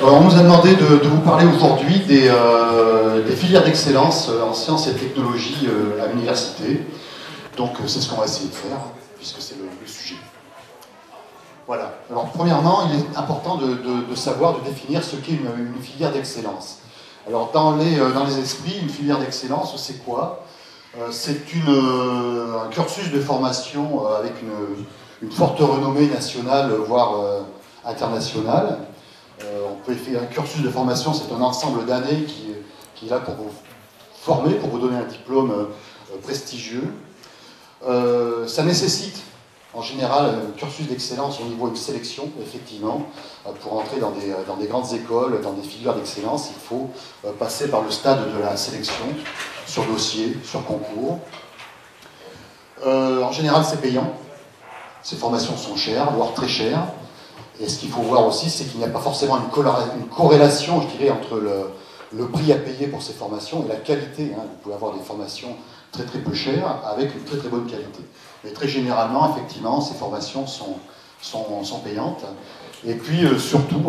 On nous a demandé de vous parler aujourd'hui des filières d'excellence en sciences et technologies à l'université. Donc c'est ce qu'on va essayer de faire, puisque c'est le sujet. Voilà. Alors premièrement, il est important de savoir, de définir ce qu'est une filière d'excellence. Alors dans les esprits, une filière d'excellence, c'est quoi? C'est un cursus de formation avec une forte renommée nationale, voire internationale. On peut faire un cursus de formation, c'est un ensemble d'années qui est là pour vous former, pour vous donner un diplôme prestigieux. Ça nécessite en général un cursus d'excellence au niveau de sélection, effectivement. Pour entrer dans des grandes écoles, dans des filières d'excellence, il faut passer par le stade de la sélection, sur dossier, sur concours. En général, c'est payant. Ces formations sont chères, voire très chères. Et ce qu'il faut voir aussi, c'est qu'il n'y a pas forcément une corrélation, je dirais, entre le prix à payer pour ces formations et la qualité. Vous pouvez avoir des formations très très peu chères avec une très très bonne qualité. Mais très généralement, effectivement, ces formations sont payantes. Et puis surtout,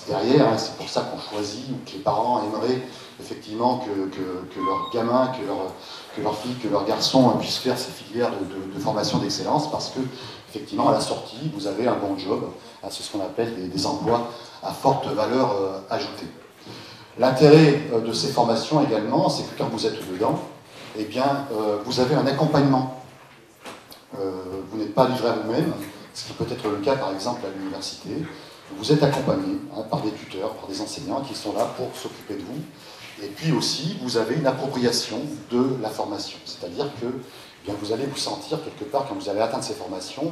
derrière, c'est pour ça qu'on choisit, ou que les parents aimeraient effectivement que leurs gamins, que leurs filles, que leurs garçons puissent faire ces filières de formation d'excellence, parce que effectivement, à la sortie, vous avez un bon job. C'est ce qu'on appelle des emplois à forte valeur ajoutée. L'intérêt de ces formations également, c'est que quand vous êtes dedans, eh bien, vous avez un accompagnement. Vous n'êtes pas livré à vous-même, ce qui peut être le cas par exemple à l'université. Vous êtes accompagné par des tuteurs, par des enseignants qui sont là pour s'occuper de vous. Et puis aussi, vous avez une appropriation de la formation. C'est-à-dire que eh bien, vous allez vous sentir quelque part, quand vous allez atteindre ces formations,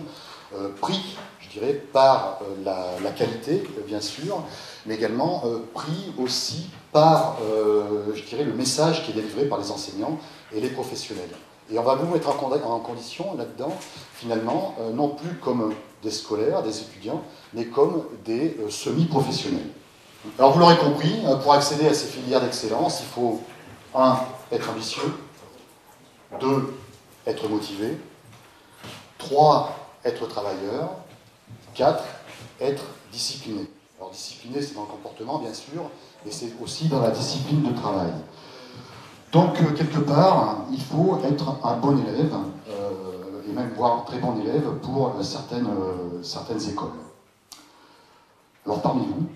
pris, je dirais, par la qualité, bien sûr, mais également pris aussi par, je dirais, le message qui est délivré par les enseignants et les professionnels. Et on va vous mettre en condition là-dedans, finalement, non plus comme des scolaires, des étudiants, mais comme des semi-professionnels. Alors vous l'aurez compris, pour accéder à ces filières d'excellence, il faut 1. Être ambitieux, 2. Être motivé, 3. Être travailleur, 4. Être discipliné. Alors discipliné, c'est dans le comportement, bien sûr, mais c'est aussi dans la discipline de travail. Donc, quelque part, il faut être un bon élève, et même voire un très bon élève pour certaines écoles. Alors, parmi vous,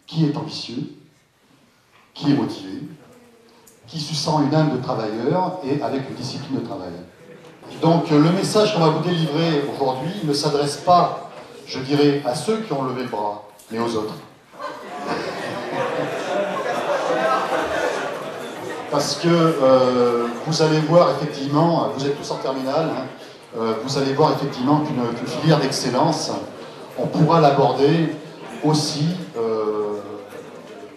qui est ambitieux, qui est motivé, qui se sent une âme de travailleur et avec une discipline de travail? Donc, le message qu'on va vous délivrer aujourd'hui ne s'adresse pas, je dirais, à ceux qui ont levé le bras, mais aux autres. Parce que vous allez voir effectivement, vous êtes tous en terminale, vous allez voir effectivement qu'une filière d'excellence, on pourra l'aborder aussi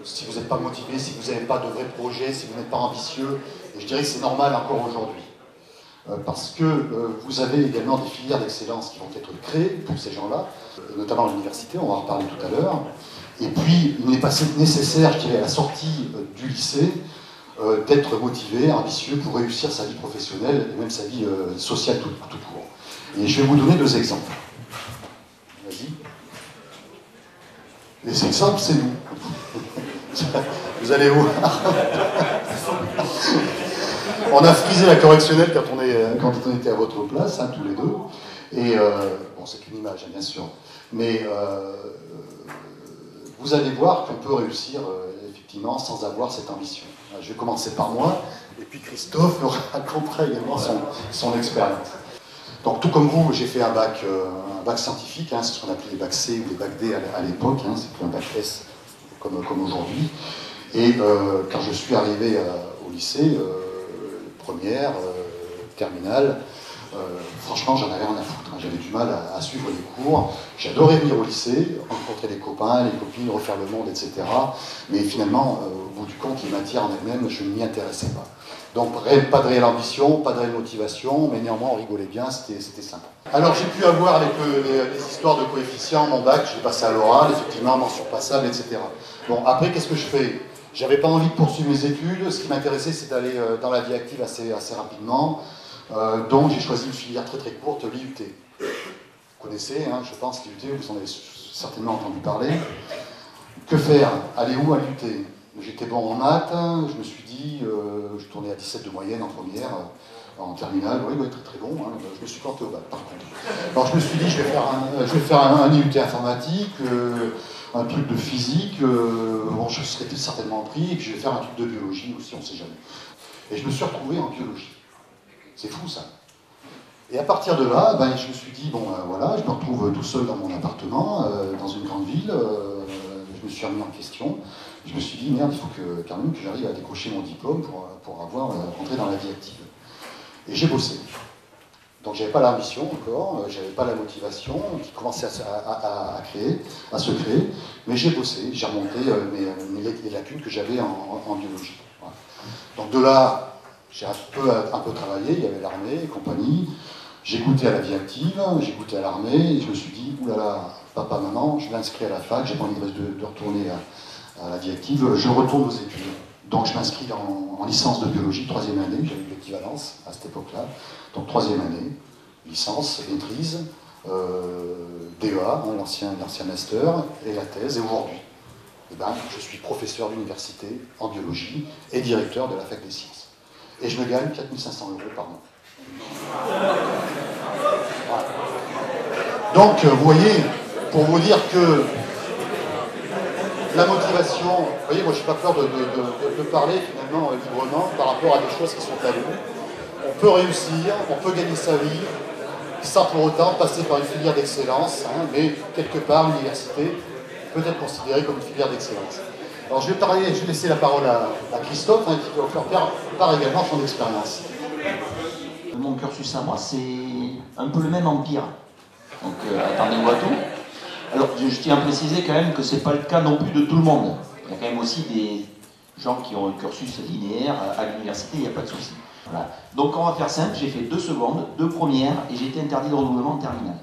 si vous n'êtes pas motivé, si vous n'avez pas de vrais projets, si vous n'êtes pas ambitieux. Et je dirais que c'est normal encore aujourd'hui. Parce que vous avez également des filières d'excellence qui vont être créées pour ces gens-là, notamment à l'université, on va en parler tout à l'heure. Et puis, il n'est pas nécessaire, je dirais, à la sortie du lycée, d'être motivé, ambitieux pour réussir sa vie professionnelle et même sa vie sociale tout court. Et je vais vous donner 2 exemples. Vas-y. Les exemples, c'est nous. Vous allez voir. On a frisé la correctionnelle quand on était à votre place, tous les deux. Et bon, c'est qu'une image, bien sûr. Mais vous allez voir qu'on peut réussir effectivement sans avoir cette ambition. Je vais commencer par moi, et puis Christophe racontera également son expérience. Donc tout comme vous, j'ai fait un bac scientifique, c'est ce qu'on appelait les bacs C ou les bacs D à l'époque, c'est plus un bac S comme aujourd'hui. Et quand je suis arrivé au lycée, première, terminale, franchement j'en avais rien à foutre, j'avais du mal à suivre les cours, j'adorais venir au lycée, rencontrer les copains, les copines, refaire le monde, etc. Mais finalement, au bout du compte, les matières en elles-mêmes, je ne m'y intéressais pas. Donc pas de réelle ambition, pas de réelle motivation, mais néanmoins on rigolait bien, c'était sympa. Alors j'ai pu avoir avec les histoires de coefficients, mon bac, j'ai passé à l'oral, effectivement, mention passable, etc. Bon, après qu'est-ce que je fais? J'avais pas envie de poursuivre mes études, ce qui m'intéressait c'est d'aller dans la vie active assez rapidement, donc j'ai choisi une filière très très courte, l'IUT. Vous connaissez, je pense, l'IUT, vous en avez certainement entendu parler. Que faire? Aller où? À l'UT. J'étais bon en maths, je me suis dit, je tournais à 17 de moyenne en première, en terminale, oui, très très bon, hein, je me suis planté au bac par contre. Alors je me suis dit, je vais faire un IUT informatique, un truc de physique, bon, je serais certainement pris, et puis je vais faire un truc de biologie aussi, on ne sait jamais. Et je me suis retrouvé en biologie. C'est fou ça. Et à partir de là, ben, je me suis dit, bon voilà, je me retrouve tout seul dans mon appartement, dans une grande ville, je me suis remis en question. Je me suis dit, merde, il faut quand même que j'arrive à décrocher mon diplôme pour rentrer dans la vie active. Et j'ai bossé. Donc j'avais pas l'ambition encore, j'avais pas la motivation qui commençait à se créer, mais j'ai bossé, j'ai remonté les lacunes que j'avais en biologie. Voilà. Donc de là, j'ai un peu travaillé, il y avait l'armée et compagnie, j'ai goûté à la vie active, j'ai goûté à l'armée, et je me suis dit, oulala, papa, maman, je m'inscris à la fac, j'ai pas envie de retourner à la vie active, je retourne aux études. Donc je m'inscris en licence de biologie, 3e année, j'avais eu l'équivalence à cette époque-là. Donc 3e année, licence, maîtrise, DEA, hein, l'ancien master, et la thèse. Et aujourd'hui, eh ben, je suis professeur d'université en biologie et directeur de la fac des sciences. Et je me gagne 4 500 € par mois. Voilà. Donc vous voyez, pour vous dire que la motivation, vous voyez, moi je n'ai pas peur de parler finalement librement par rapport à des choses qui sont taboues. On peut réussir, on peut gagner sa vie, sans pour autant passer par une filière d'excellence, hein, mais quelque part l'université peut être considérée comme une filière d'excellence. Alors je vais laisser la parole à Christophe, hein, qui va vous faire part également son expérience. Mon cursus à moi, c'est un peu le même empire. Donc attendez-moi tout. Alors, je tiens à préciser quand même que ce n'est pas le cas non plus de tout le monde. Il y a quand même aussi des gens qui ont un cursus linéaire à l'université, il n'y a pas de souci. Voilà. Donc, on va faire simple, j'ai fait 2 secondes, 2 premières, et j'ai été interdit de renouvellement en terminale.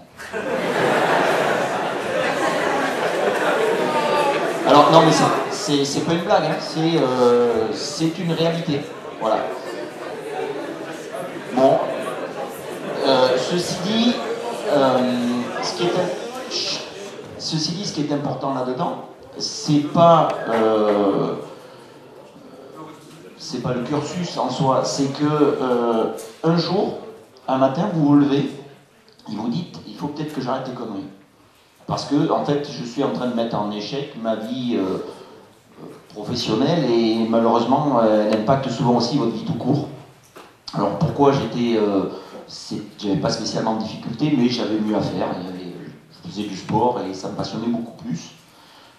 Alors, non, mais c'est pas une blague, hein. C'est une réalité. Voilà. Bon. Ceci dit, ce qui est important là-dedans, c'est pas le cursus en soi, c'est que un jour, un matin, vous vous levez, et vous dites, il faut peut-être que j'arrête les conneries. Parce que, en fait, je suis en train de mettre en échec ma vie professionnelle, et malheureusement, elle impacte souvent aussi votre vie tout court. Alors pourquoi j'avais pas spécialement de difficulté, mais j'avais mieux à faire. Je faisais du sport et ça me passionnait beaucoup plus.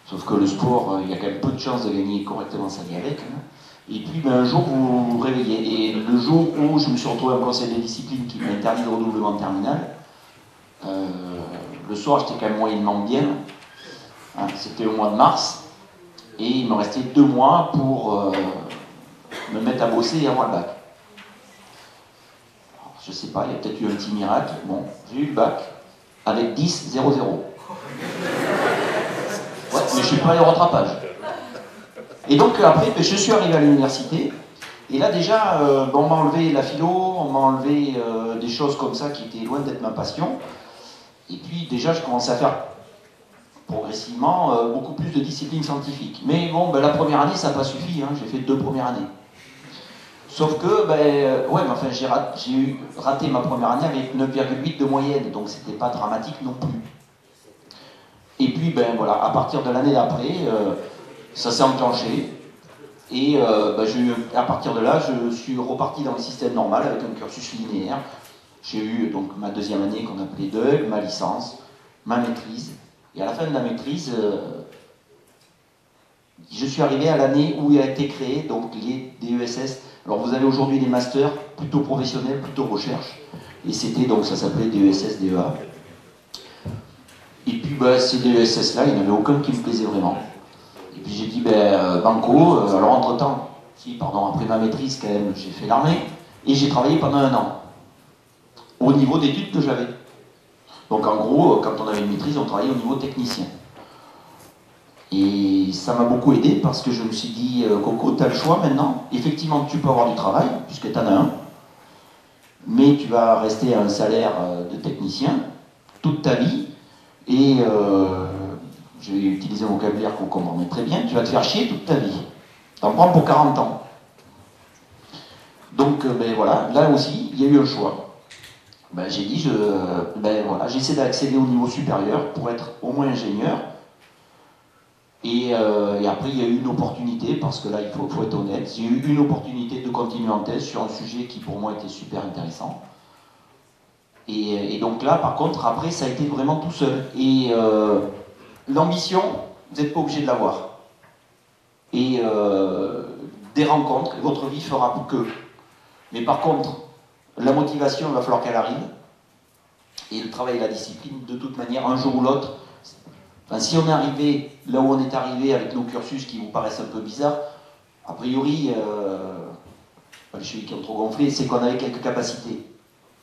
Sauf que le sport, il y a quand même peu de chances de gagner correctement sa vie avec. Hein. Et puis un jour, vous vous réveillez. Et le jour où je me suis retrouvé en conseil de discipline qui m'a interdit de redoublement terminal, le soir, j'étais quand même moyennement bien. Hein, c'était au mois de mars. Et il me restait 2 mois pour me mettre à bosser et avoir le bac. Alors, je sais pas, il y a peut-être eu un petit miracle. Bon, j'ai eu le bac. Avec 10, 0, 0. Ouais, mais je suis pas allé au rattrapage. Et donc après, je suis arrivé à l'université, et là déjà, on m'a enlevé la philo, on m'a enlevé des choses comme ça qui étaient loin d'être ma passion. Et puis déjà, je commençais à faire progressivement beaucoup plus de disciplines scientifiques. Mais bon, la première année, ça n'a pas suffi, hein, j'ai fait 2 premières années. Sauf que, j'ai raté ma première année avec 9,8 de moyenne, donc c'était pas dramatique non plus. Et puis, voilà, à partir de l'année d'après, ça s'est enclenché, et à partir de là, je suis reparti dans le système normal avec un cursus linéaire. J'ai eu donc ma 2e année qu'on appelait DEUG, ma licence, ma maîtrise, et à la fin de la maîtrise, je suis arrivé à l'année où il a été créé donc les DESS. Alors vous avez aujourd'hui des masters plutôt professionnels, plutôt recherche, et c'était donc, ça s'appelait DESS, DEA. Et puis ces DESS là, il n'y en avait aucun qui me plaisait vraiment. Et puis j'ai dit banco, alors entre-temps, après ma maîtrise quand même, j'ai fait l'armée, et j'ai travaillé pendant 1 an, au niveau d'études que j'avais. Donc en gros, quand on avait une maîtrise, on travaillait au niveau technicien. Et ça m'a beaucoup aidé parce que je me suis dit, Coco, tu as le choix maintenant. Effectivement, tu peux avoir du travail, puisque tu en as un, mais tu vas rester à un salaire de technicien toute ta vie. Et je vais utiliser un vocabulaire qu'on comprend très bien, tu vas te faire chier toute ta vie. T'en prends pour 40 ans. Donc, ben voilà, là aussi, il y a eu un choix. Ben, j'ai dit, ben voilà, j'essaie d'accéder au niveau supérieur pour être au moins ingénieur. Et après, il y a eu une opportunité, parce que là, il faut être honnête, j'ai eu une opportunité de continuer en thèse sur un sujet qui, pour moi, était super intéressant. Et donc là, par contre, après, ça a été vraiment tout seul. Et l'ambition, vous n'êtes pas obligé de l'avoir. Et des rencontres, et votre vie fera que. Mais par contre, la motivation, il va falloir qu'elle arrive. Et le travail et la discipline, de toute manière, un jour ou l'autre, enfin, si on est arrivé là où on est arrivé avec nos cursus qui vous paraissent un peu bizarres, a priori, les chevilles qui ont trop gonflé, c'est qu'on avait quelques capacités.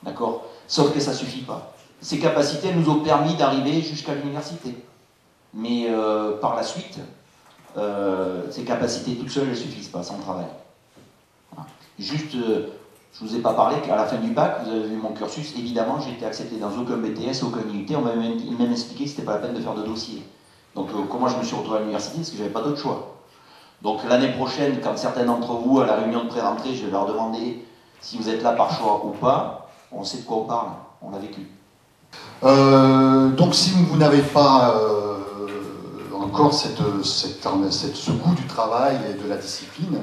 D'accord? Sauf que ça ne suffit pas. Ces capacités nous ont permis d'arriver jusqu'à l'université. Mais par la suite, ces capacités toutes seules ne suffisent pas, sans travail. Voilà. Juste, je ne vous ai pas parlé qu'à la fin du bac, vous avez vu mon cursus, évidemment, j'ai été accepté dans aucun BTS, aucun IUT, on m'a même expliqué que ce n'était pas la peine de faire de dossier. Donc comment je me suis retrouvé à l'université? Parce que je n'avais pas d'autre choix. Donc l'année prochaine, quand certains d'entre vous, à la réunion de pré-rentrée, je vais leur demander si vous êtes là par choix ou pas, on sait de quoi on parle, on l'a vécu. Donc si vous n'avez pas encore ce goût du travail et de la discipline,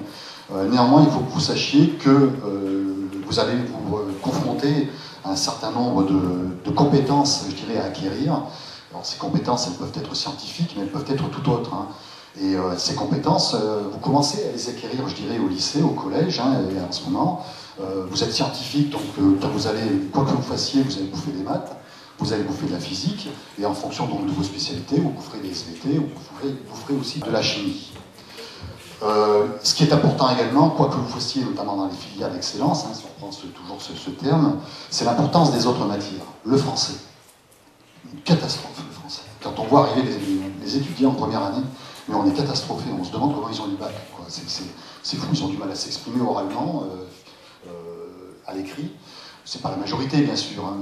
néanmoins il faut que vous sachiez que vous allez vous confronter à un certain nombre de compétences, je dirais, à acquérir. Alors ces compétences, elles peuvent être scientifiques, mais elles peuvent être tout autres. Hein. Et ces compétences, vous commencez à les acquérir, je dirais, au lycée, au collège, hein, et en ce moment. Vous êtes scientifique, donc vous allez, quoi que vous fassiez, vous allez bouffer des maths, vous allez bouffer de la physique, et en fonction donc, de vos spécialités, vous boufferez des SVT, ou vous boufferez aussi de la chimie. Ce qui est important également, quoi que vous fassiez, notamment dans les filières d'excellence, hein, si on prend toujours ce terme, c'est l'importance des autres matières. Le français. Une catastrophe, le français. Quand on voit arriver les étudiants en première année, mais on est catastrophé, on se demande comment ils ont eu le bac. C'est fou, ils ont du mal à s'exprimer oralement, à l'écrit. C'est pas la majorité, bien sûr, hein,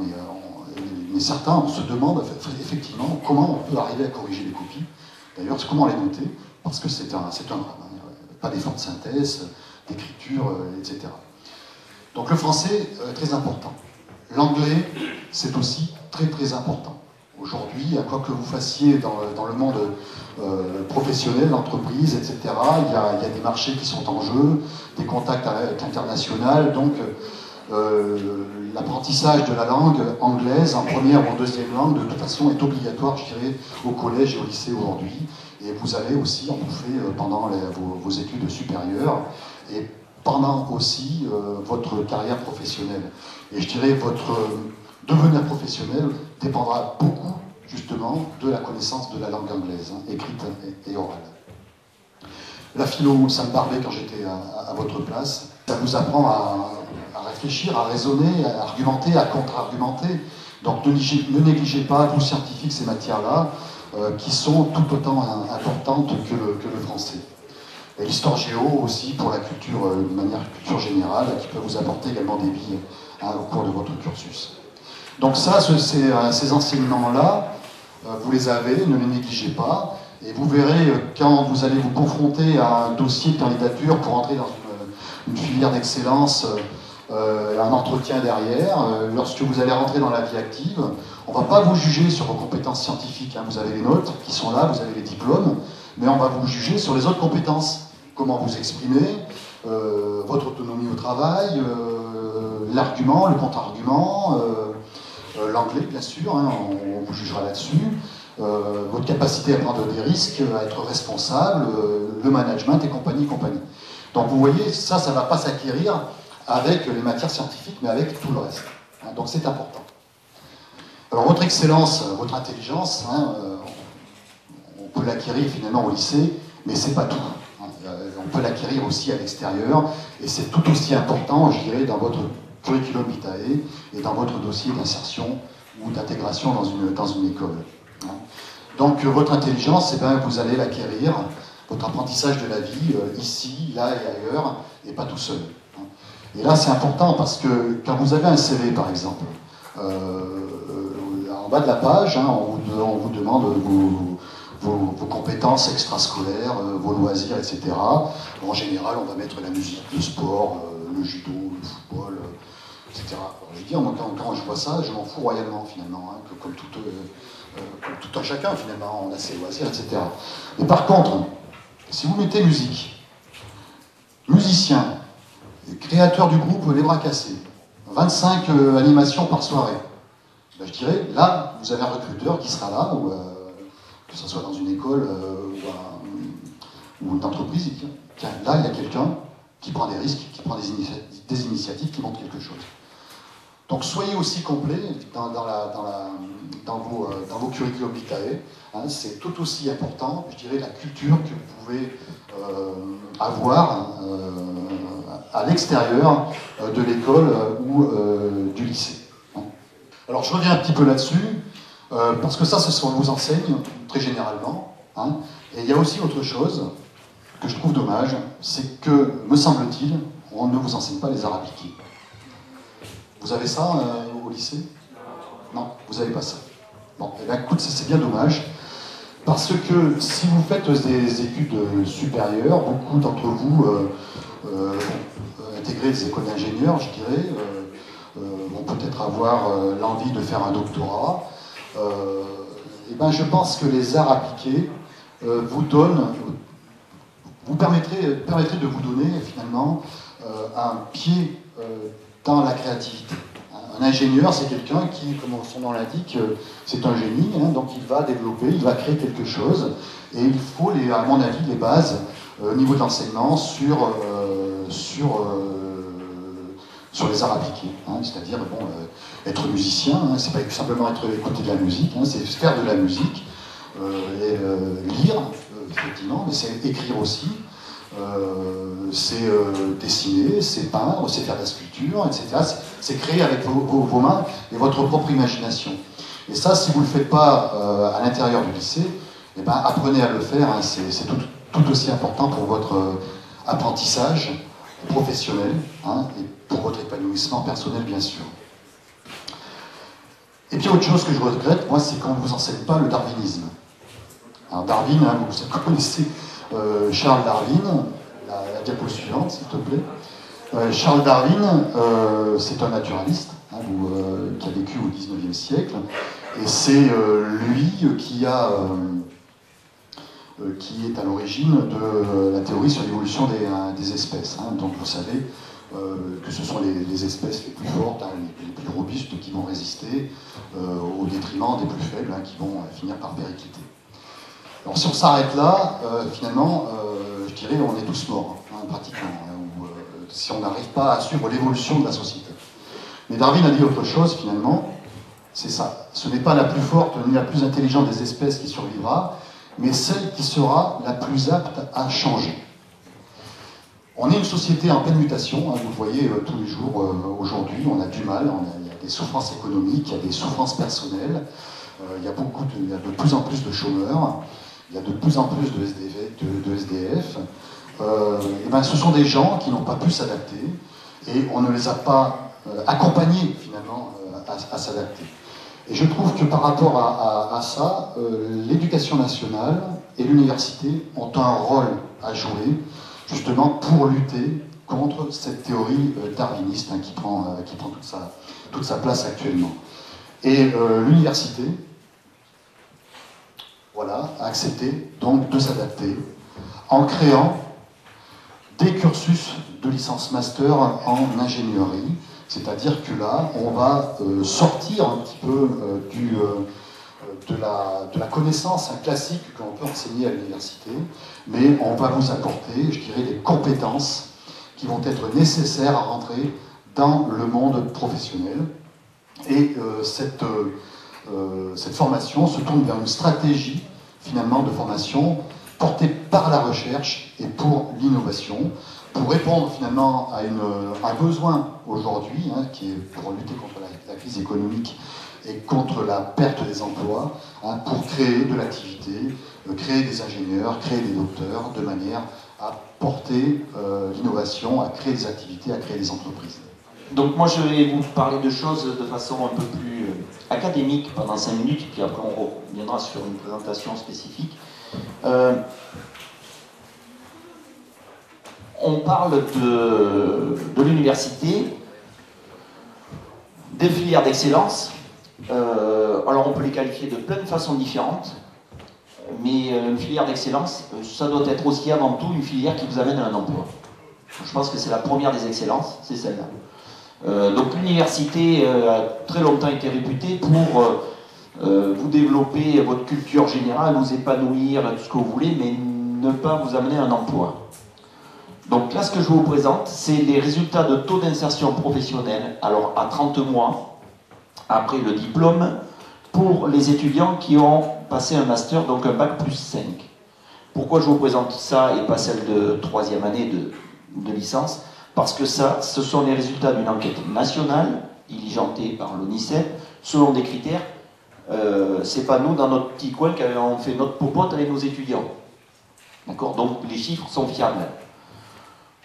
mais certains, on se demande effectivement comment on peut arriver à corriger les copies. D'ailleurs, comment les noter, parce que c'est un drame. Hein. Pas d'effort de synthèse, d'écriture, etc. Donc le français, très important. L'anglais, c'est aussi très très important. Aujourd'hui, à quoi que vous fassiez dans le monde professionnel, l'entreprise, etc., il y a des marchés qui sont en jeu, des contacts avec l'international, donc l'apprentissage de la langue anglaise en première ou en deuxième langue, de toute façon, est obligatoire, je dirais, au collège et au lycée aujourd'hui. Et vous allez aussi en bouffer pendant vos études supérieures et pendant aussi votre carrière professionnelle. Et je dirais votre devenir professionnel dépendra beaucoup, justement, de la connaissance de la langue anglaise, hein, écrite et orale. La philo, ça me parlait quand j'étais à votre place. Ça vous apprend à réfléchir, à raisonner, à argumenter, à contre-argumenter. Donc ne négligez pas, vous scientifiques, ces matières-là, qui sont tout autant importantes que le français. Et l'histoire géo aussi pour la culture, de manière culture générale, qui peut vous apporter également des billes hein, au cours de votre cursus. Donc ça, ces enseignements-là, vous les avez, ne les négligez pas, et vous verrez quand vous allez vous confronter à un dossier de candidature pour entrer dans une filière d'excellence, un entretien derrière, lorsque vous allez rentrer dans la vie active, on ne va pas vous juger sur vos compétences scientifiques, hein. Vous avez les notes qui sont là, vous avez les diplômes, mais on va vous juger sur les autres compétences. Comment vous exprimez, votre autonomie au travail, l'argument, le contre-argument, l'anglais bien sûr, hein, on vous jugera là-dessus, votre capacité à prendre des risques, à être responsable, le management et compagnie, compagnie. Donc vous voyez, ça ne va pas s'acquérir avec les matières scientifiques, mais avec tout le reste. Hein, donc c'est important. Alors votre excellence, votre intelligence, hein, on peut l'acquérir finalement au lycée, mais c'est pas tout. On peut l'acquérir aussi à l'extérieur, et c'est tout aussi important, je dirais, dans votre curriculum vitae et dans votre dossier d'insertion ou d'intégration dans une école. Donc votre intelligence, eh bien, vous allez l'acquérir, votre apprentissage de la vie, ici, là et ailleurs, et pas tout seul. Et là, c'est important parce que quand vous avez un CV, par exemple, en bas de la page, hein, on vous demande vos compétences extrascolaires, vos loisirs, etc. En général, on va mettre la musique, le sport, le judo, le football, etc. Alors, je veux dire, moi, quand je vois ça, je m'en fous royalement, finalement, hein, comme tout un chacun, finalement, on a ses loisirs, etc. Mais par contre, si vous mettez musique, musicien, créateur du groupe Les Bras Cassés, 25 animations par soirée, ben, je dirais, là, vous avez un recruteur qui sera là, ou, que ce soit dans une école ou une entreprise, et tiens, là, il y a quelqu'un qui prend des risques, qui prend des initiatives, qui montre quelque chose. Donc soyez aussi complet dans vos curriculum vitae, hein, c'est tout aussi important, je dirais, la culture que vous pouvez avoir à l'extérieur de l'école ou du lycée. Alors je reviens un petit peu là-dessus, parce que ça, c'est ce qu'on vous enseigne, très généralement, hein, et il y a aussi autre chose que je trouve dommage, c'est que, me semble-t-il, on ne vous enseigne pas les arts appliqués. Vous avez ça au lycée? Non, vous n'avez pas ça. Bon, eh bien, écoute, c'est bien dommage, parce que si vous faites des études supérieures, beaucoup d'entre vous intégrer des écoles d'ingénieurs, je dirais, vont peut-être avoir l'envie de faire un doctorat. Et ben, je pense que les arts appliqués vous permettraient de vous donner finalement un pied dans la créativité. Un ingénieur, c'est quelqu'un qui, comme son nom l'indique, c'est un génie, hein, donc il va développer, il va créer quelque chose, et il faut, à mon avis, les bases au niveau de l'enseignement sur les arts appliqués, hein, c'est-à-dire bon, être musicien, hein, c'est pas simplement écouter de la musique, hein, c'est faire de la musique, lire, effectivement, mais c'est écrire aussi, c'est dessiner, c'est peindre, c'est faire de la sculpture, etc. C'est créer avec vos mains et votre propre imagination. Et ça, si vous ne le faites pas à l'intérieur du lycée, eh ben, apprenez à le faire, hein, c'est tout aussi important pour votre apprentissage professionnel, hein, et pour votre épanouissement personnel, bien sûr. Et puis autre chose que je regrette, moi, c'est qu'on ne vous enseigne pas le darwinisme. Alors Darwin, hein, vous connaissez Charles Darwin, la diapo suivante, s'il te plaît. Charles Darwin, c'est un naturaliste, hein, qui a vécu au XIXe siècle, et c'est lui qui est à l'origine de la théorie sur l'évolution des espèces. Hein. Donc vous savez que ce sont les espèces les plus fortes, hein, les plus robustes qui vont résister au détriment des plus faibles, hein, qui vont finir par péricliter. Alors si on s'arrête là, finalement, je dirais on est tous morts, hein, pratiquement, hein, si on n'arrive pas à suivre l'évolution de la société. Mais Darwin a dit autre chose, finalement, c'est ça. Ce n'est pas la plus forte ni la plus intelligente des espèces qui survivra, mais celle qui sera la plus apte à changer. On est une société en pleine mutation, hein, vous le voyez tous les jours aujourd'hui, on a du mal, il y a des souffrances économiques, il y a des souffrances personnelles, il y a de plus en plus de chômeurs, il y a de plus en plus de SDF. Et ben, ce sont des gens qui n'ont pas pu s'adapter et on ne les a pas accompagnés finalement à s'adapter. Et je trouve que par rapport à ça, l'éducation nationale et l'université ont un rôle à jouer justement pour lutter contre cette théorie darwiniste, hein, qui prend toute sa place actuellement. Et l'université, voilà, a accepté donc de s'adapter en créant des cursus de licence master en ingénierie, c'est-à-dire que là, on va sortir un petit peu de la connaissance classique que l'on peut enseigner à l'université, mais on va vous apporter, je dirais, des compétences qui vont être nécessaires à rentrer dans le monde professionnel. Et cette formation se tourne vers une stratégie, finalement, de formation portée par la recherche et pour l'innovation, pour répondre finalement à un besoin aujourd'hui, hein, qui est pour lutter contre la crise économique et contre la perte des emplois, hein, pour créer de l'activité, créer des ingénieurs, créer des docteurs, de manière à porter l'innovation, à créer des activités, à créer des entreprises. Donc moi je vais vous parler de choses de façon un peu plus académique pendant 5 minutes, puis après on reviendra sur une présentation spécifique. On parle de l'université, des filières d'excellence. Alors on peut les qualifier de plein de façons différentes, mais une filière d'excellence, ça doit être aussi avant tout une filière qui vous amène à un emploi. Je pense que c'est la première des excellences, c'est celle-là. Donc l'université a très longtemps été réputée pour vous développer votre culture générale, vous épanouir, tout ce que vous voulez, mais ne pas vous amener à un emploi. Donc là, ce que je vous présente, c'est les résultats de taux d'insertion professionnelle, alors à 30 mois, après le diplôme, pour les étudiants qui ont passé un master, donc un bac plus 5. Pourquoi je vous présente ça et pas celle de 3e année de licence? Parce que ça, ce sont les résultats d'une enquête nationale, diligentée par l'ONICEP, selon des critères. C'est pas nous, dans notre petit coin, qui avons fait notre popote avec nos étudiants. D'accord? Donc les chiffres sont fiables.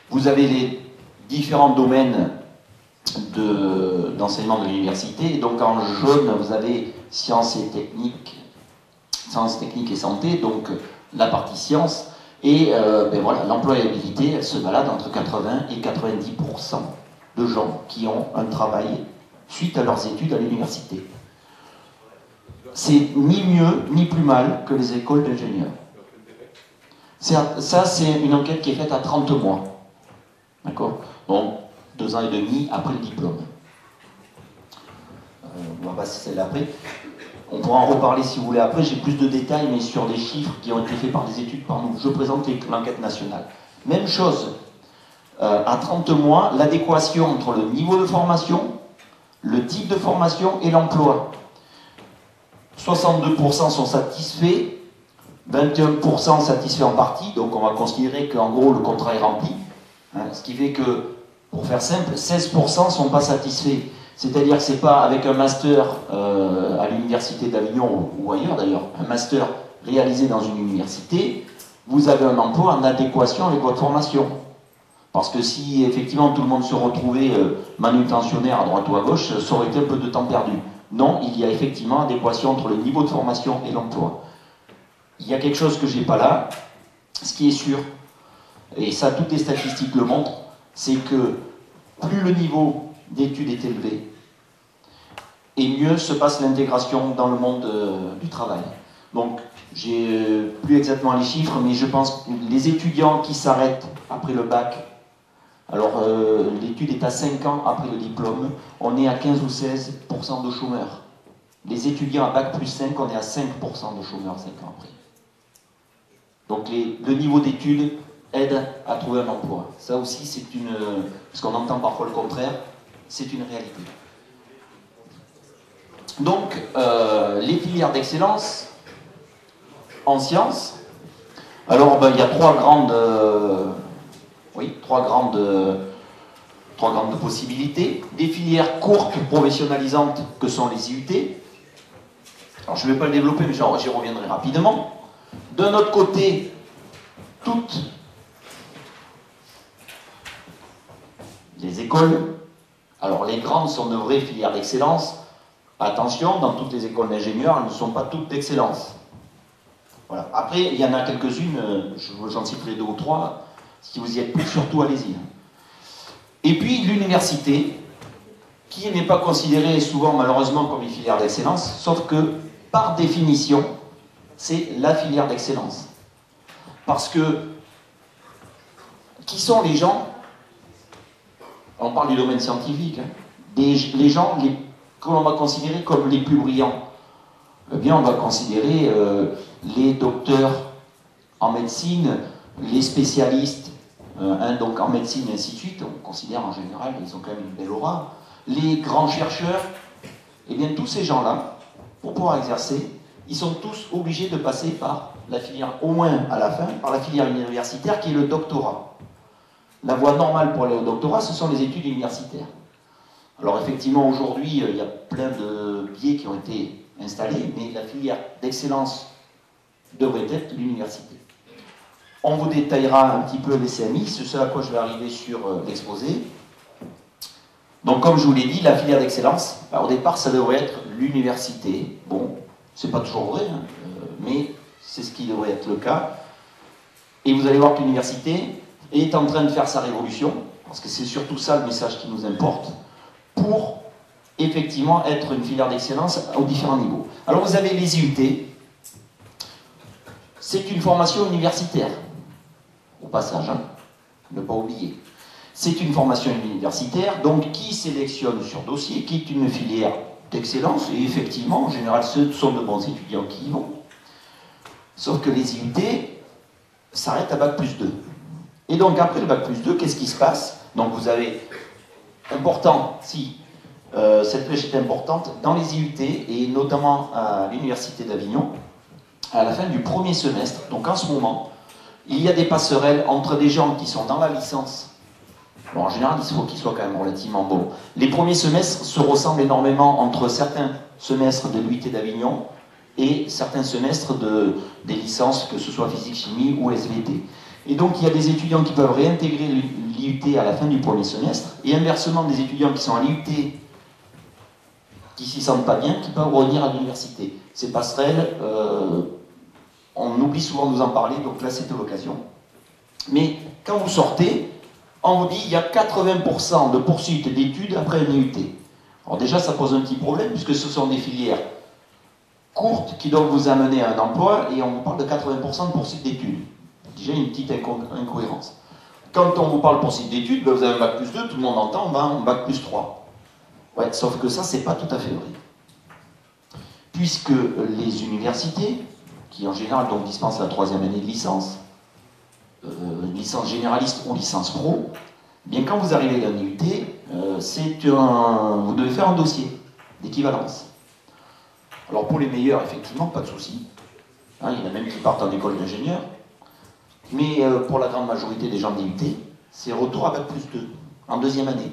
Vous avez les différents domaines d'enseignement de l'université. Donc en jaune, vous avez sciences techniques et santé, donc la partie sciences. Et ben voilà, l'employabilité, elle se balade entre 80 et 90% de gens qui ont un travail suite à leurs études à l'université. C'est ni mieux ni plus mal que les écoles d'ingénieurs. Ça, c'est une enquête qui est faite à 30 mois. D'accord? Donc, 2 ans et demi après le diplôme. On va passer celle-là après. On pourra en reparler si vous voulez après. J'ai plus de détails, mais sur des chiffres qui ont été faits par des études par nous. Je présente l'enquête nationale. Même chose. À 30 mois, l'adéquation entre le niveau de formation, le type de formation et l'emploi. 62% sont satisfaits, 21% satisfaits en partie, donc on va considérer qu'en gros le contrat est rempli. Ce qui fait que, pour faire simple, 16% ne sont pas satisfaits. C'est-à-dire que ce n'est pas avec un master à l'université d'Avignon ou ailleurs d'ailleurs, un master réalisé dans une université, vous avez un emploi en adéquation avec votre formation. Parce que si effectivement tout le monde se retrouvait manutentionnaire à droite ou à gauche, ça aurait été un peu de temps perdu. Non, il y a effectivement adéquation entre le niveau de formation et l'emploi. Il y a quelque chose que je n'ai pas là, ce qui est sûr, et ça toutes les statistiques le montrent, c'est que plus le niveau d'études est élevé, et mieux se passe l'intégration dans le monde du travail. Donc, j'ai plus exactement les chiffres, mais je pense que les étudiants qui s'arrêtent après le bac, alors l'étude est à 5 ans après le diplôme, on est à 15 ou 16% de chômeurs. Les étudiants à bac plus 5, on est à 5% de chômeurs 5 ans après. Donc le niveau d'études aide à trouver un emploi. Ça aussi, c'est une... parce qu'on entend parfois le contraire, c'est une réalité. Donc, les filières d'excellence en sciences, alors ben, il y a trois grandes possibilités. Des filières courtes, professionnalisantes, que sont les IUT. Alors je ne vais pas le développer, mais j'y reviendrai rapidement. D'un autre côté, toutes les écoles, alors les grandes sont de vraies filières d'excellence. Attention, dans toutes les écoles d'ingénieurs, elles ne sont pas toutes d'excellence. Voilà. Après, il y en a quelques-unes, j'en citerai 2 ou 3, si vous y êtes plus, surtout allez-y. Et puis l'université, qui n'est pas considérée souvent malheureusement comme une filière d'excellence, sauf que, par définition, c'est la filière d'excellence. Parce que, qui sont les gens, on parle du domaine scientifique, hein, les gens que l'on va considérer comme les plus brillants. Eh bien, on va considérer les docteurs en médecine, les spécialistes donc en médecine et ainsi de suite, on considère en général, ils ont quand même une belle aura, les grands chercheurs, et bien tous ces gens-là, pour pouvoir exercer, ils sont tous obligés de passer par la filière, au moins à la fin, par la filière universitaire qui est le doctorat. La voie normale pour aller au doctorat, ce sont les études universitaires. Alors effectivement, aujourd'hui, il y a plein de biais qui ont été installés, mais la filière d'excellence devrait être l'université. On vous détaillera un petit peu les CMI, c'est ce à quoi je vais arriver sur l'exposé. Donc comme je vous l'ai dit, la filière d'excellence, au départ ça devrait être l'université. Bon, c'est pas toujours vrai, hein, mais c'est ce qui devrait être le cas. Et vous allez voir que l'université est en train de faire sa révolution, parce que c'est surtout ça le message qui nous importe, pour effectivement être une filière d'excellence aux différents niveaux. Alors vous avez les IUT, c'est une formation universitaire, au passage, hein, ne pas oublier. C'est une formation universitaire, donc qui sélectionne sur dossier, qui est une filière d'excellence, et effectivement, en général, ce sont de bons étudiants qui y vont. Sauf que les IUT s'arrêtent à Bac+2. Et donc, après le Bac+2, qu'est-ce qui se passe? Donc, vous avez, important, si cette flèche est importante, dans les IUT, et notamment à l'Université d'Avignon, à la fin du premier semestre, donc en ce moment, il y a des passerelles entre des gens qui sont dans la licence. Bon, en général, il faut qu'ils soient quand même relativement bons. Les premiers semestres se ressemblent énormément entre certains semestres de l'UIT d'Avignon et certains semestres des licences, que ce soit physique, chimie ou SVT. Et donc, il y a des étudiants qui peuvent réintégrer l'IUT à la fin du premier semestre, et inversement, des étudiants qui sont à l'IUT, qui s'y sentent pas bien, qui peuvent revenir à l'université. Ces passerelles, on oublie souvent de nous en parler, donc là, c'était l'occasion. Mais quand vous sortez, on vous dit qu'il y a 80% de poursuite d'études après un IUT. Alors déjà, ça pose un petit problème, puisque ce sont des filières courtes qui doivent vous amener à un emploi, et on vous parle de 80% de poursuite d'études. Déjà une petite incohérence. Quand on vous parle poursuite d'études, ben vous avez un Bac+2, tout le monde entend, ben, un Bac+3. Ouais, sauf que ça, c'est pas tout à fait vrai. Puisque les universités, qui en général donc, dispensent la 3e année de licence, licence généraliste ou licence pro, eh bien quand vous arrivez à un IUT, vous devez faire un dossier d'équivalence. Alors pour les meilleurs, effectivement, pas de souci. Hein, il y en a même qui partent en école d'ingénieur. Mais pour la grande majorité des gens de l'IUT, c'est retour à Bac+2, en 2e année.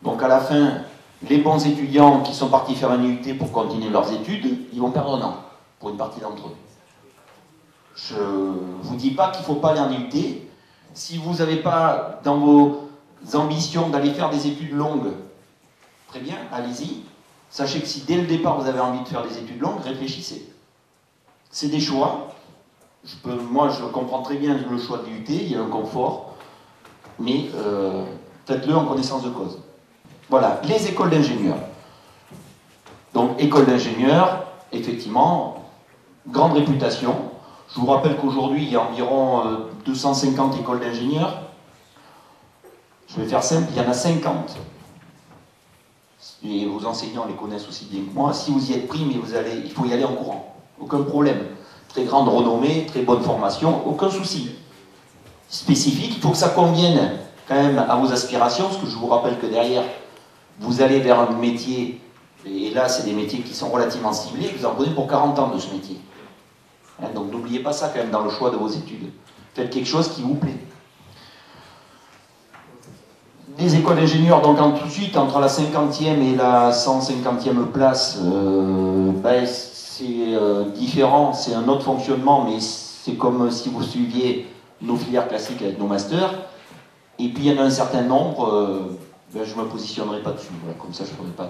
Donc à la fin, les bons étudiants qui sont partis faire un IUT pour continuer leurs études, ils vont perdre un an, pour une partie d'entre eux. Je ne vous dis pas qu'il ne faut pas aller en IUT. Si vous n'avez pas dans vos ambitions d'aller faire des études longues, très bien, allez-y. Sachez que si dès le départ vous avez envie de faire des études longues, réfléchissez. C'est des choix. Moi, je comprends très bien le choix de l'IUT, il y a un confort, mais faites-le en connaissance de cause. Voilà, les écoles d'ingénieurs. Donc, école d'ingénieurs, effectivement, grande réputation. Je vous rappelle qu'aujourd'hui, il y a environ 250 écoles d'ingénieurs. Je vais faire simple, il y en a 50. Et vos enseignants les connaissent aussi bien que moi. Si vous y êtes pris, mais il faut y aller en courant. Aucun problème. Très grande renommée, très bonne formation, aucun souci. Spécifique, il faut que ça convienne quand même à vos aspirations, parce que je vous rappelle que derrière, vous allez vers un métier, et là, c'est des métiers qui sont relativement ciblés, vous en prenez pour 40 ans de ce métier. Hein, donc n'oubliez pas ça quand même dans le choix de vos études. Faites quelque chose qui vous plaît. Les écoles d'ingénieurs, donc tout de suite, entre la 50e et la 150e place, c'est différent, c'est un autre fonctionnement, mais c'est comme si vous suiviez nos filières classiques avec nos masters. Et puis il y en a un certain nombre, je ne me positionnerai pas dessus, voilà, comme ça je ne ferai pas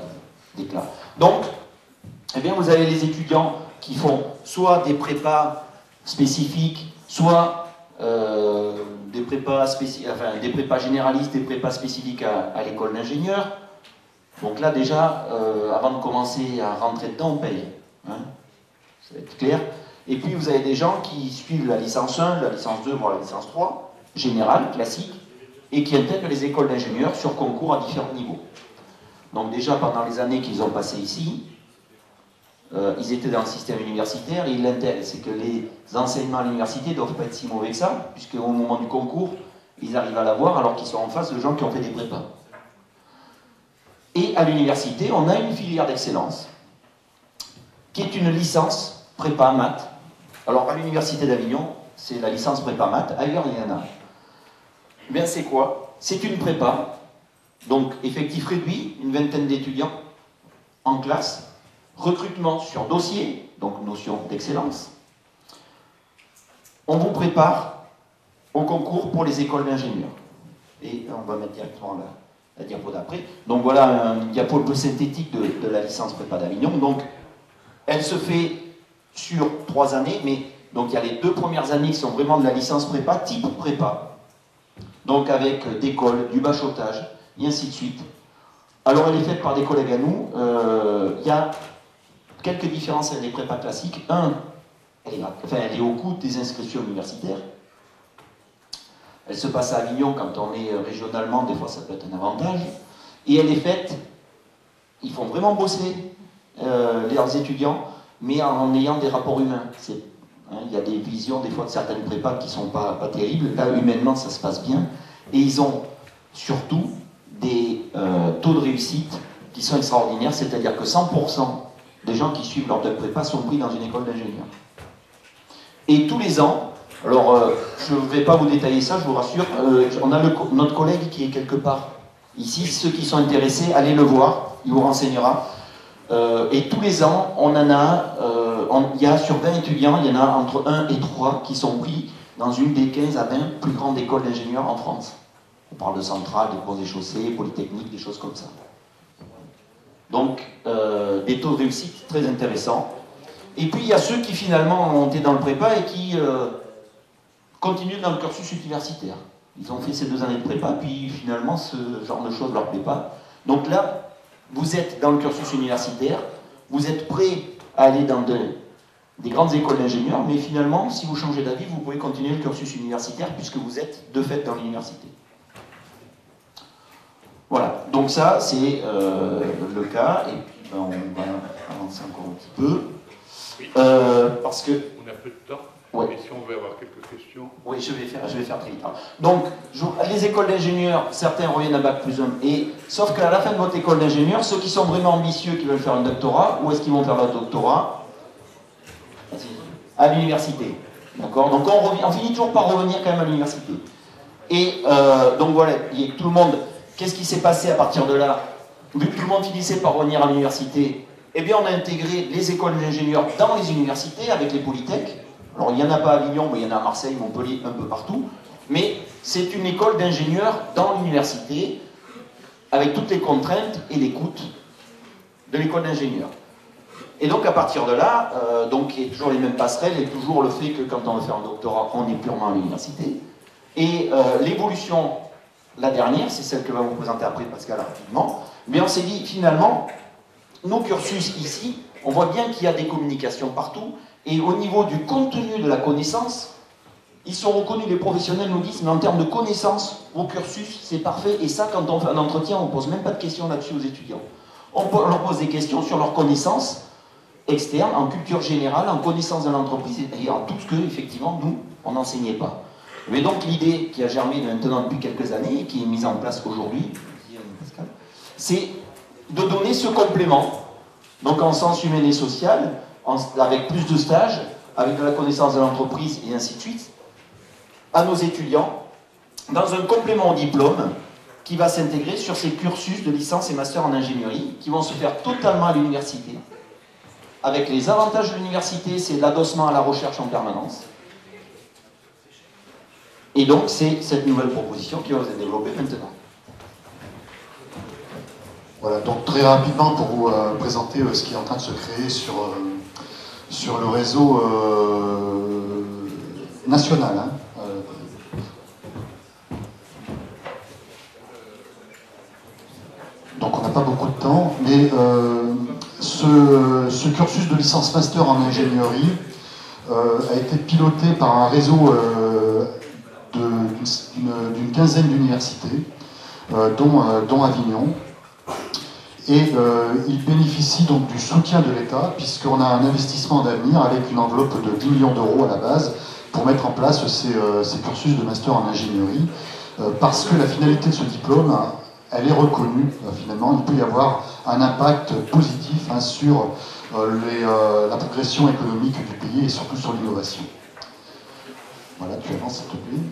d'éclat. Donc, eh bien, vous avez les étudiants qui font soit des prépas spécifiques, soit des prépas généralistes, des prépas spécifiques à l'école d'ingénieur. Donc là déjà, avant de commencer à rentrer dedans, on paye. Hein, ça va être clair. Et puis vous avez des gens qui suivent la licence 1, la licence 2, voire la licence 3, générale, classique, et qui intègrent les écoles d'ingénieurs sur concours à différents niveaux. Donc déjà, pendant les années qu'ils ont passées ici, ils étaient dans le système universitaire et ils l'intègrent. C'est que les enseignements à l'université ne doivent pas être si mauvais que ça, puisqu'au moment du concours, ils arrivent à l'avoir alors qu'ils sont en face de gens qui ont fait des prépas. Et à l'université, on a une filière d'excellence, qui est une licence prépa maths. Alors à l'université d'Avignon, c'est la licence prépa maths, ailleurs il y en a. Bien c'est quoi? C'est une prépa, donc effectif réduit, une vingtaine d'étudiants en classe, recrutement sur dossier, donc notion d'excellence. On vous prépare au concours pour les écoles d'ingénieurs. Et on va mettre directement la diapo d'après. Donc voilà un diapo un peu synthétique de la licence prépa d'Avignon. Donc elle se fait sur 3 années, mais Donc il y a les 2 premières années qui sont vraiment de la licence prépa, type prépa. Donc avec des cols, du bachotage, et ainsi de suite. Alors elle est faite par des collègues à nous. Il y a quelques différences avec les prépas classiques. Elle est au coût des inscriptions universitaires. Elle se passe à Avignon quand on est régionalement, des fois ça peut être un avantage. Et elle est faite, ils font vraiment bosser leurs étudiants, mais en ayant des rapports humains. Il y a des visions des fois de certaines prépas qui ne sont pas terribles. Là, humainement, ça se passe bien. Et ils ont surtout des taux de réussite qui sont extraordinaires, c'est-à-dire que 100% des gens qui suivent leur de prépa sont pris dans une école d'ingénieurs. Et tous les ans, alors je ne vais pas vous détailler ça, je vous rassure, on a notre collègue qui est quelque part ici, ceux qui sont intéressés, allez le voir, il vous renseignera. Et tous les ans, on en a, il y a sur 20 étudiants, il y en a entre 1 et 3 qui sont pris dans une des 15 à 20 plus grandes écoles d'ingénieurs en France. On parle de centrales, de ponts et chaussées, polytechniques, des choses comme ça. Donc, des taux de réussite très intéressants. Et puis, il y a ceux qui finalement ont été dans le prépa et qui continuent dans le cursus universitaire. Ils ont fait ces 2 années de prépa, puis finalement, ce genre de choses ne leur plaît pas. Donc là, vous êtes dans le cursus universitaire, vous êtes prêt à aller dans des grandes écoles d'ingénieurs, mais finalement, si vous changez d'avis, vous pouvez continuer le cursus universitaire puisque vous êtes de fait dans l'université. Voilà, donc ça, c'est le cas, et puis ben, on va avancer encore un petit peu. Oui. Parce que... On a peu de temps, ouais. mais si on veut avoir quelques questions... Oui, je vais faire très vite. Donc, les écoles d'ingénieurs, certains reviennent à Bac+1, et sauf qu'à la fin de votre école d'ingénieur, ceux qui sont vraiment ambitieux, qui veulent faire un doctorat, où est-ce qu'ils vont faire leur doctorat? À l'université. D'accord? Donc on finit toujours par revenir quand même à l'université. Et donc voilà, tout le monde... Qu'est-ce qui s'est passé à partir de là? Vu que tout le monde finissait par revenir à l'université, eh bien on a intégré les écoles d'ingénieurs dans les universités avec les polytechs. Alors il n'y en a pas à Avignon, mais il y en a à Marseille, Montpellier, un peu partout. Mais c'est une école d'ingénieurs dans l'université, avec toutes les contraintes et les coûts de l'école d'ingénieurs. Et donc à partir de là, donc, il y a toujours les mêmes passerelles, et toujours le fait que quand on veut faire un doctorat, on est purement à l'université. Et l'évolution... La dernière, c'est celle que va vous présenter après Pascal rapidement, mais on s'est dit finalement, nos cursus ici, on voit bien qu'il y a des communications partout, et au niveau du contenu de la connaissance, ils sont reconnus, les professionnels nous disent, mais en termes de connaissances, vos cursus, c'est parfait, et ça, quand on fait un entretien, on ne pose même pas de questions là-dessus aux étudiants. On leur pose des questions sur leurs connaissances externes, en culture générale, en connaissance de l'entreprise, et en tout ce que, effectivement, nous, on n'enseignait pas. Mais donc l'idée qui a germé maintenant depuis quelques années et qui est mise en place aujourd'hui, c'est de donner ce complément, donc en sens humain et social, avec plus de stages, avec de la connaissance de l'entreprise et ainsi de suite, à nos étudiants, dans un complément au diplôme qui va s'intégrer sur ces cursus de licence et master en ingénierie, qui vont se faire totalement à l'université. Avec les avantages de l'université, c'est l'adossement à la recherche en permanence. Et donc, c'est cette nouvelle proposition qui va vous être développée maintenant. Voilà, donc très rapidement pour vous présenter ce qui est en train de se créer sur le réseau national. Hein. Donc on n'a pas beaucoup de temps, mais ce cursus de licence master en ingénierie a été piloté par un réseau d'une quinzaine d'universités, dont Avignon. Et il bénéficie donc du soutien de l'État, puisqu'on a un investissement d'avenir avec une enveloppe de 10 millions d'euros à la base pour mettre en place ces cursus de master en ingénierie, parce que la finalité de ce diplôme, elle est reconnue, finalement. Il peut y avoir un impact positif sur la progression économique du pays et surtout sur l'innovation. Voilà, tu avances s'il te plaît.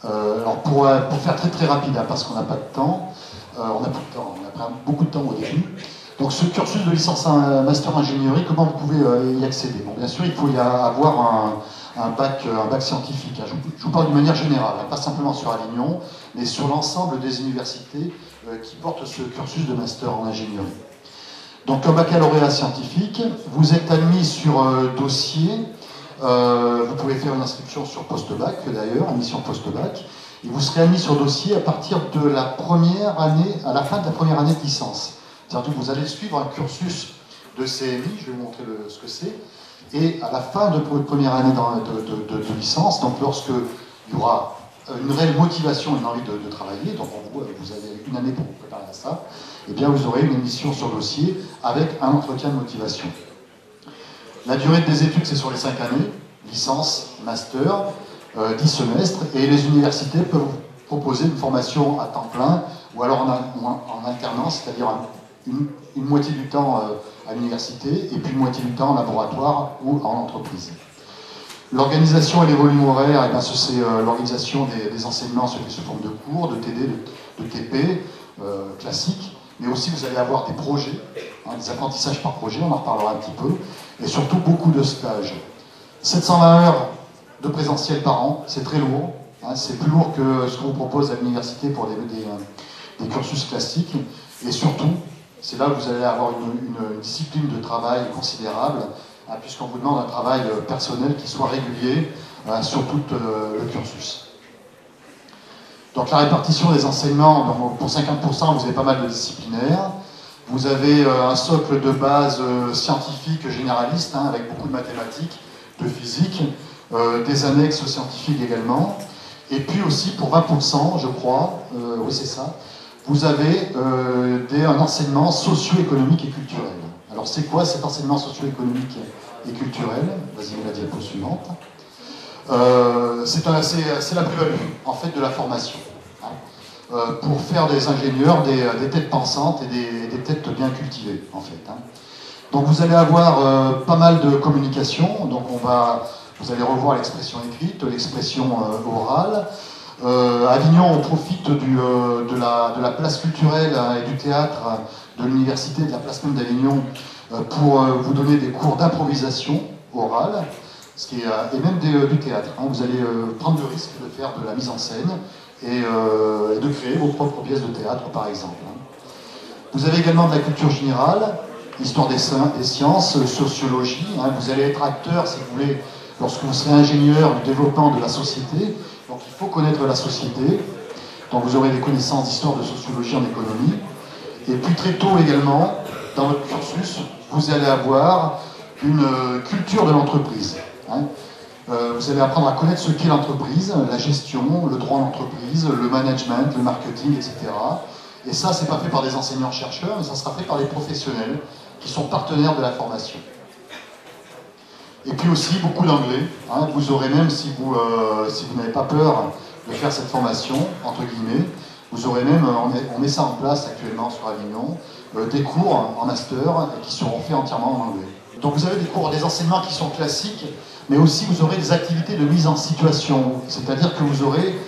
Alors pour faire très très rapide, parce qu'on n'a pas de temps, on a pris beaucoup de temps au début. Donc ce cursus de licence master ingénierie, comment vous pouvez y accéder? Bon, bien sûr, il faut y avoir un bac scientifique. Je vous parle d'une manière générale, pas simplement sur Avignon, mais sur l'ensemble des universités qui portent ce cursus de master en ingénierie. Donc un baccalauréat scientifique, vous êtes admis sur dossier, Vous pouvez faire une inscription sur post-bac, d'ailleurs, admission post-bac, et vous serez admis sur dossier à partir de la première année, à la fin de la première année de licence. C'est-à-dire que vous allez suivre un cursus de CMI, je vais vous montrer ce que c'est, et à la fin de votre première année de licence, donc lorsque il y aura une réelle motivation, une envie de travailler, donc en gros vous avez une année pour vous préparer à ça, et bien vous aurez une admission sur dossier avec un entretien de motivation. La durée des études, c'est sur les 5 années, licence, master, 10 semestres, et les universités peuvent vous proposer une formation à temps plein, ou alors en alternance, c'est-à-dire une moitié du temps à l'université, et puis une moitié du temps en laboratoire ou en entreprise. L'organisation et les volumes horaires, eh c'est l'organisation des enseignements sous forme de cours, de TD, de TP, classiques, mais aussi vous allez avoir des projets, des apprentissages par projet, on en reparlera un petit peu, et surtout beaucoup de stages. 720 heures de présentiel par an, c'est très lourd, c'est plus lourd que ce qu'on vous propose à l'université pour des cursus classiques, et surtout, c'est là où vous allez avoir une discipline de travail considérable, puisqu'on vous demande un travail personnel qui soit régulier sur tout le cursus. Donc la répartition des enseignements, donc pour 50%, vous avez pas mal de disciplinaires. Vous avez un socle de base scientifique généraliste, avec beaucoup de mathématiques, de physique, des annexes scientifiques également. Et puis aussi pour 20%, je crois, oui c'est ça, vous avez un enseignement socio-économique et culturel. Alors c'est quoi cet enseignement socio-économique et culturel? Vas-y, la diapo suivante. C'est la plus-value, en fait, de la formation. Pour faire des ingénieurs, des têtes pensantes et des têtes bien cultivées, en fait. Donc vous allez avoir pas mal de communication, donc vous allez revoir l'expression écrite, l'expression orale. À Avignon, on profite de la place culturelle et du théâtre de l'université, de la place même d'Avignon, pour vous donner des cours d'improvisation orale, et même du théâtre. Vous allez prendre le risque de faire de la mise en scène et de créer vos propres pièces de théâtre, par exemple. Vous avez également de la culture générale, histoire des sciences, sociologie. Vous allez être acteur, si vous voulez, lorsque vous serez ingénieur du développement de la société. Donc il faut connaître la société. Donc vous aurez des connaissances d'histoire, de sociologie en économie. Et puis très tôt également, dans votre cursus, vous allez avoir une culture de l'entreprise. Vous allez apprendre à connaître ce qu'est l'entreprise, la gestion, le droit d'entreprise, le management, le marketing, etc. Et ça, c'est pas fait par des enseignants-chercheurs, mais ça sera fait par des professionnels qui sont partenaires de la formation. Et puis aussi beaucoup d'anglais. Vous aurez même, si vous n'avez pas peur de faire cette formation, entre guillemets, vous aurez même, on met ça en place actuellement sur Avignon, des cours en master qui seront faits entièrement en anglais. Donc vous avez des enseignements qui sont classiques, mais aussi vous aurez des activités de mise en situation, c'est-à-dire que vous aurez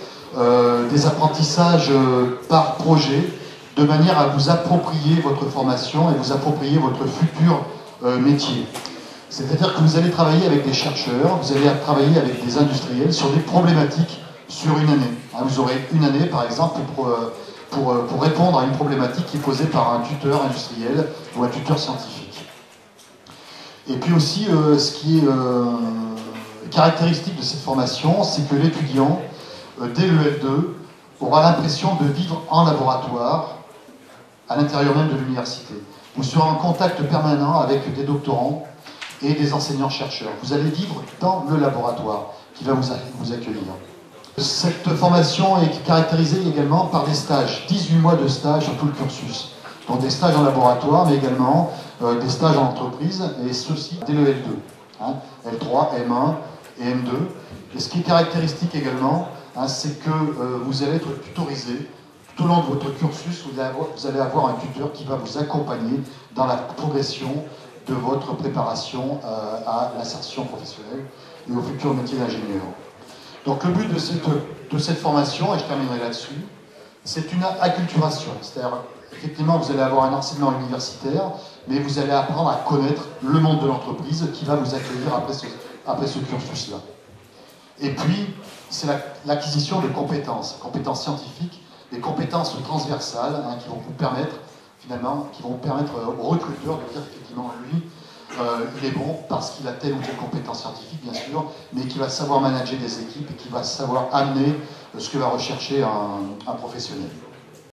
des apprentissages par projet, de manière à vous approprier votre formation et vous approprier votre futur métier. C'est-à-dire que vous allez travailler avec des chercheurs, vous allez travailler avec des industriels sur des problématiques sur une année. Vous aurez une année, par exemple, pour répondre à une problématique qui est posée par un tuteur industriel ou un tuteur scientifique. Et puis aussi, ce qui est caractéristique de cette formation, c'est que l'étudiant, dès le L2, aura l'impression de vivre en laboratoire, à l'intérieur même de l'université. Vous serez en contact permanent avec des doctorants et des enseignants-chercheurs. Vous allez vivre dans le laboratoire qui va vous accueillir. Cette formation est caractérisée également par des stages, 18 mois de stages sur tout le cursus. Donc des stages en laboratoire, mais également des stages en entreprise, et ceci dès le L2. L3, M1 et M2. Et ce qui est caractéristique également, c'est que vous allez être tutorisé. Tout au long de votre cursus, vous allez avoir un tuteur qui va vous accompagner dans la progression de votre préparation à l'insertion professionnelle et au futur métier d'ingénieur. Donc le but de cette formation, et je terminerai là-dessus, c'est une acculturation. C'est-à-dire, effectivement, vous allez avoir un enseignement universitaire, mais vous allez apprendre à connaître le monde de l'entreprise qui va vous accueillir après ce cursus-là. Et puis, c'est l'acquisition de compétences scientifiques, des compétences transversales qui vont vous permettre, finalement, qui vont permettre au recruteur de dire effectivement, lui, il est bon parce qu'il a telle ou telle compétence scientifique, bien sûr, mais qu'il va savoir manager des équipes et qu'il va savoir amener ce que va rechercher un professionnel.